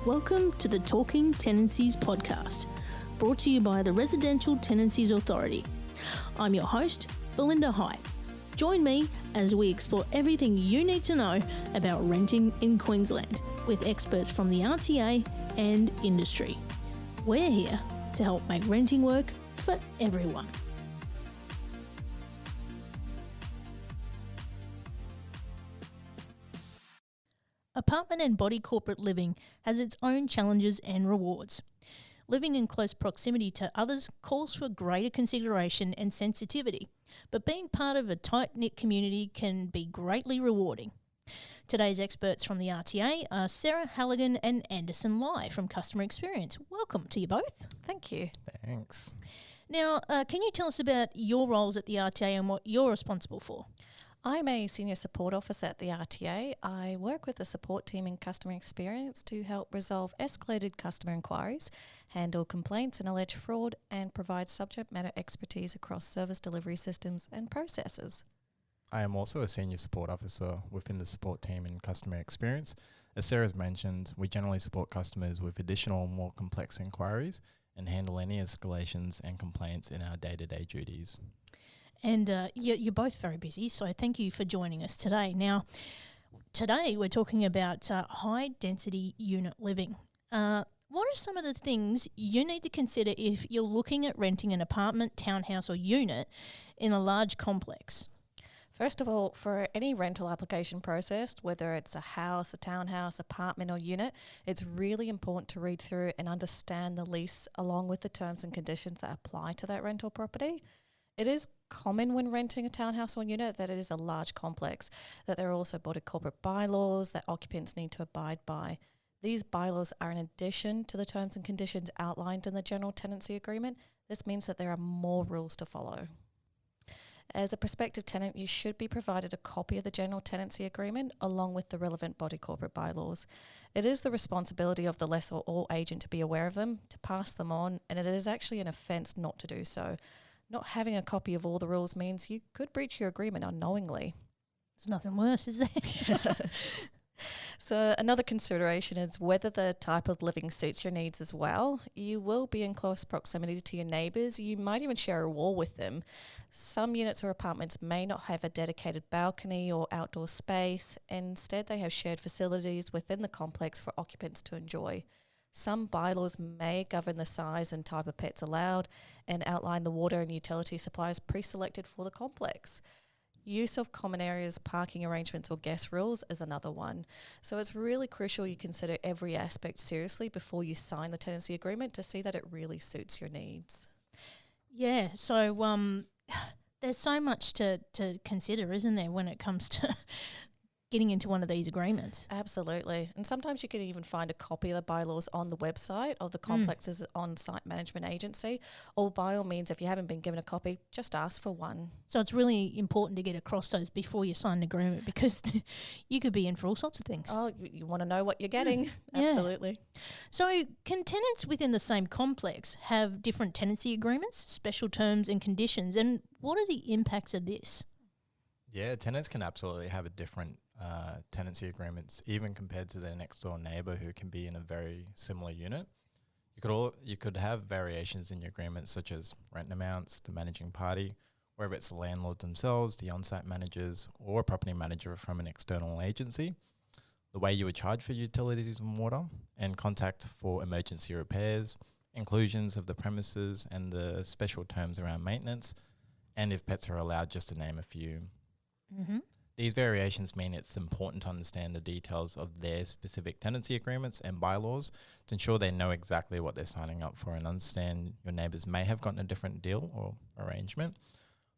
Welcome to the Talking Tenancies podcast, brought to you by the Residential Tenancies Authority. I'm your host, Belinda High. Join me as we explore everything you need to know about renting in Queensland with experts from the RTA and industry. We're here to help make renting work for everyone. Apartment and body corporate living has its own challenges and rewards. Living in close proximity to others calls for greater consideration and sensitivity, but being part of a tight-knit community can be greatly rewarding. Today's experts from the RTA are Sarah Halligan and Andison from Customer Experience. Welcome to you both. Thank you. Thanks. Now, can you tell us about your roles at the RTA and what you're responsible for? I'm a Senior Support Officer at the RTA. I work with the support team in Customer Experience to help resolve escalated customer inquiries, handle complaints and alleged fraud, and provide subject matter expertise across service delivery systems and processes. I am also a Senior Support Officer within the support team in Customer Experience. As Sarah's mentioned, we generally support customers with additional, more complex inquiries and handle any escalations and complaints in our day-to-day duties. And you're both very busy, so thank you for joining us today. Now, today we're talking about high-density unit living. What are some of the things you need to consider if you're looking at renting an apartment, townhouse or unit in a large complex? First of all, for any rental application process, whether it's a house, a townhouse, apartment or unit, it's really important to read through and understand the lease along with the terms and conditions that apply to that rental property. It is common when renting a townhouse or unit that it is a large complex, that there are also body corporate bylaws that occupants need to abide by. These bylaws are in addition to the terms and conditions outlined in the General Tenancy Agreement. This means that there are more rules to follow. As a prospective tenant, you should be provided a copy of the General Tenancy Agreement along with the relevant body corporate bylaws. It is the responsibility of the lessor or agent to be aware of them, to pass them on, and it is actually an offence not to do so. Not having a copy of all the rules means you could breach your agreement unknowingly. There's nothing worse, is there? So another consideration is whether the type of living suits your needs as well. You will be in close proximity to your neighbours. You might even share a wall with them. Some units or apartments may not have a dedicated balcony or outdoor space. Instead, they have shared facilities within the complex for occupants to enjoy. Some bylaws may govern the size and type of pets allowed and outline the water and utility supplies pre-selected for the complex. Use of common areas, parking arrangements or guest rules is another one. So it's really crucial you consider every aspect seriously before you sign the tenancy agreement to see that it really suits your needs. Yeah, so there's so much to consider, isn't there, when it comes to getting into one of these agreements? Absolutely. And sometimes you can even find a copy of the bylaws on the website of the complex's on-site management agency, or by all means, if you haven't been given a copy, just ask for one. So it's really important to get across those before you sign an agreement, because you could be in for all sorts of things. Oh, you want to know what you're getting. Absolutely. So can tenants within the same complex have different tenancy agreements, special terms and conditions, and what are the impacts of this? Yeah, tenants can absolutely have a different tenancy agreements, even compared to their next door neighbour who can be in a very similar unit. You could have variations in your agreements, such as rent amounts, the managing party, whether it's the landlord themselves, the on-site managers, or a property manager from an external agency, the way you would charge for utilities and water, and contact for emergency repairs, inclusions of the premises, and the special terms around maintenance, and if pets are allowed, just to name a few. Mm-hmm. These variations mean it's important to understand the details of their specific tenancy agreements and bylaws to ensure they know exactly what they're signing up for and understand your neighbours may have gotten a different deal or arrangement.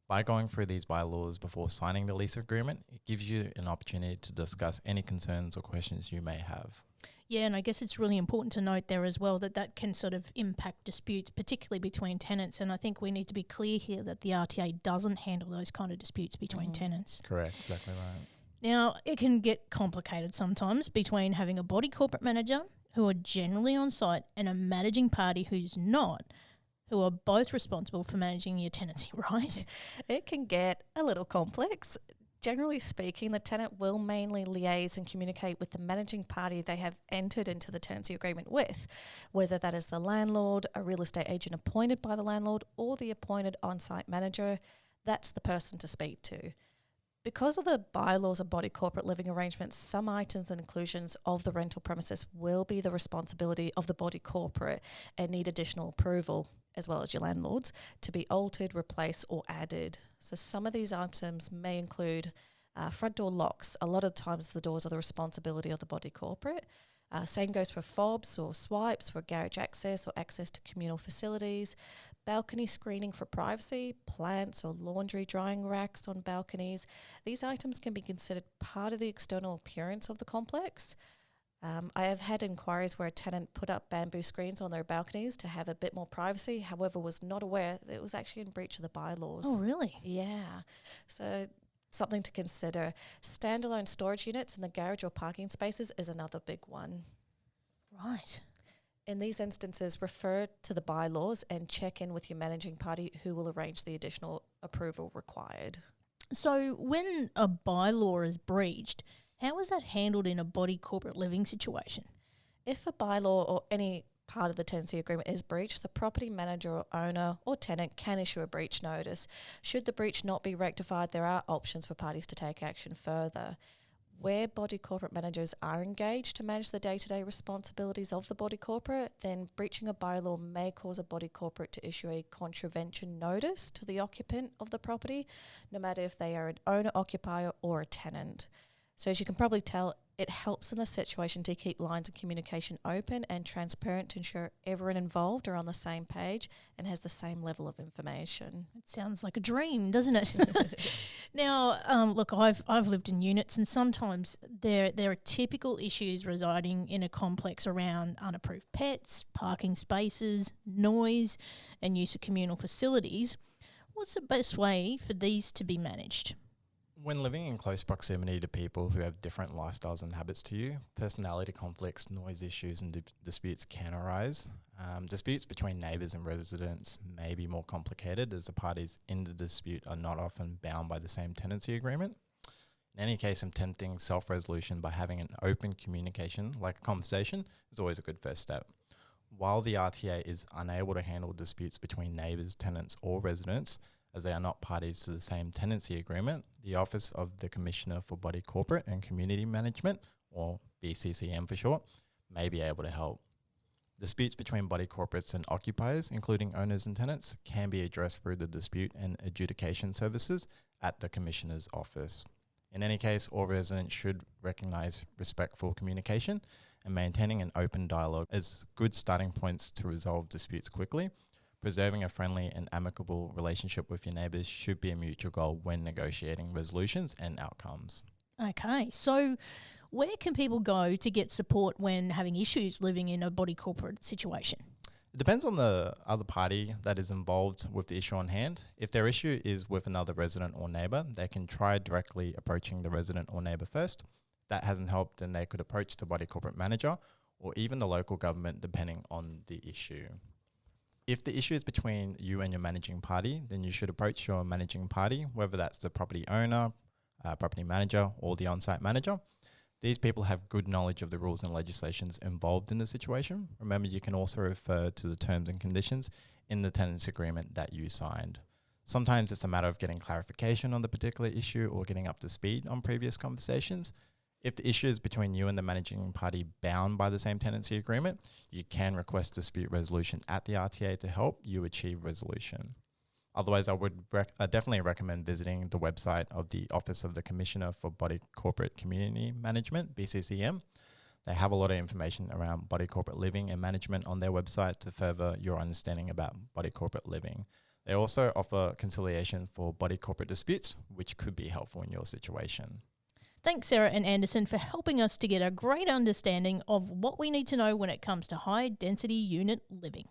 By going through these bylaws before signing the lease agreement, it gives you an opportunity to discuss any concerns or questions you may have. Yeah, and I guess it's really important to note there as well that can sort of impact disputes, particularly between tenants. And I think we need to be clear here that the RTA doesn't handle those kind of disputes between tenants. Correct, exactly right. Now, it can get complicated sometimes between having a body corporate manager who are generally on site and a managing party who's not, who are both responsible for managing your tenancy, right? It can get a little complex. generally speaking, the tenant will mainly liaise and communicate with the managing party they have entered into the tenancy agreement with, whether that is the landlord, a real estate agent appointed by the landlord, or the appointed on-site manager. That's the person to speak to. Because of the bylaws and body corporate living arrangements, some items and inclusions of the rental premises will be the responsibility of the body corporate and need additional approval, as well as your landlords, to be altered, replaced or added. So some of these items may include front door locks. A lot of times the doors are the responsibility of the body corporate. Same goes for fobs or swipes for garage access or access to communal facilities, balcony screening for privacy, plants or laundry drying racks on balconies. These items can be considered part of the external appearance of the complex. I have had inquiries where a tenant put up bamboo screens on their balconies to have a bit more privacy, however was not aware that it was actually in breach of the bylaws. Oh, really? Yeah. So something to consider. Standalone storage units in the garage or parking spaces is another big one. Right. In these instances, refer to the bylaws and check in with your managing party who will arrange the additional approval required. So when a bylaw is breached, how is that handled in a body corporate living situation? If a bylaw or any part of the tenancy agreement is breached, the property manager or owner or tenant can issue a breach notice. Should the breach not be rectified, there are options for parties to take action further. Where body corporate managers are engaged to manage the day-to-day responsibilities of the body corporate, then breaching a bylaw may cause a body corporate to issue a contravention notice to the occupant of the property, no matter if they are an owner, occupier or a tenant. So as you can probably tell, it helps in this situation to keep lines of communication open and transparent to ensure everyone involved are on the same page and has the same level of information. It sounds like a dream, doesn't it? Now, look, I've lived in units, and sometimes there are typical issues residing in a complex around unapproved pets, parking spaces, noise, and use of communal facilities. What's the best way for these to be managed? When living in close proximity to people who have different lifestyles and habits to you, personality conflicts, noise issues and disputes can arise. Disputes between neighbours and residents may be more complicated as the parties in the dispute are not often bound by the same tenancy agreement. In any case, attempting self-resolution by having an open communication, like a conversation, is always a good first step. While the RTA is unable to handle disputes between neighbours, tenants or residents, as they are not parties to the same tenancy agreement, the Office of the Commissioner for Body Corporate and Community Management, or BCCM for short, may be able to help. Disputes between body corporates and occupiers, including owners and tenants, can be addressed through the dispute and adjudication services at the Commissioner's office. In any case, all residents should recognise respectful communication and maintaining an open dialogue as good starting points to resolve disputes quickly. Preserving a friendly and amicable relationship with your neighbours should be a mutual goal when negotiating resolutions and outcomes. Okay, so where can people go to get support when having issues living in a body corporate situation? It depends on the other party that is involved with the issue on hand. If their issue is with another resident or neighbour, they can try directly approaching the resident or neighbour first. If that hasn't helped, then they could approach the body corporate manager or even the local government depending on the issue. If the issue is between you and your managing party, then you should approach your managing party, whether that's the property owner, property manager, or the on-site manager. These people have good knowledge of the rules and legislations involved in the situation. Remember, you can also refer to the terms and conditions in the tenancy agreement that you signed. Sometimes it's a matter of getting clarification on the particular issue or getting up to speed on previous conversations. If the issue is between you and the managing party bound by the same tenancy agreement, you can request dispute resolution at the RTA to help you achieve resolution. Otherwise, I would definitely recommend visiting the website of the Office of the Commissioner for Body Corporate Community Management, BCCM. They have a lot of information around body corporate living and management on their website to further your understanding about body corporate living. They also offer conciliation for body corporate disputes, which could be helpful in your situation. Thanks, Sarah and Andison, for helping us to get a great understanding of what we need to know when it comes to high-density unit living.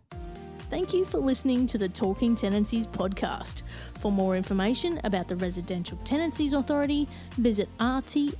Thank you for listening to the Talking Tenancies podcast. For more information about the Residential Tenancies Authority, visit rta.qld.gov.au.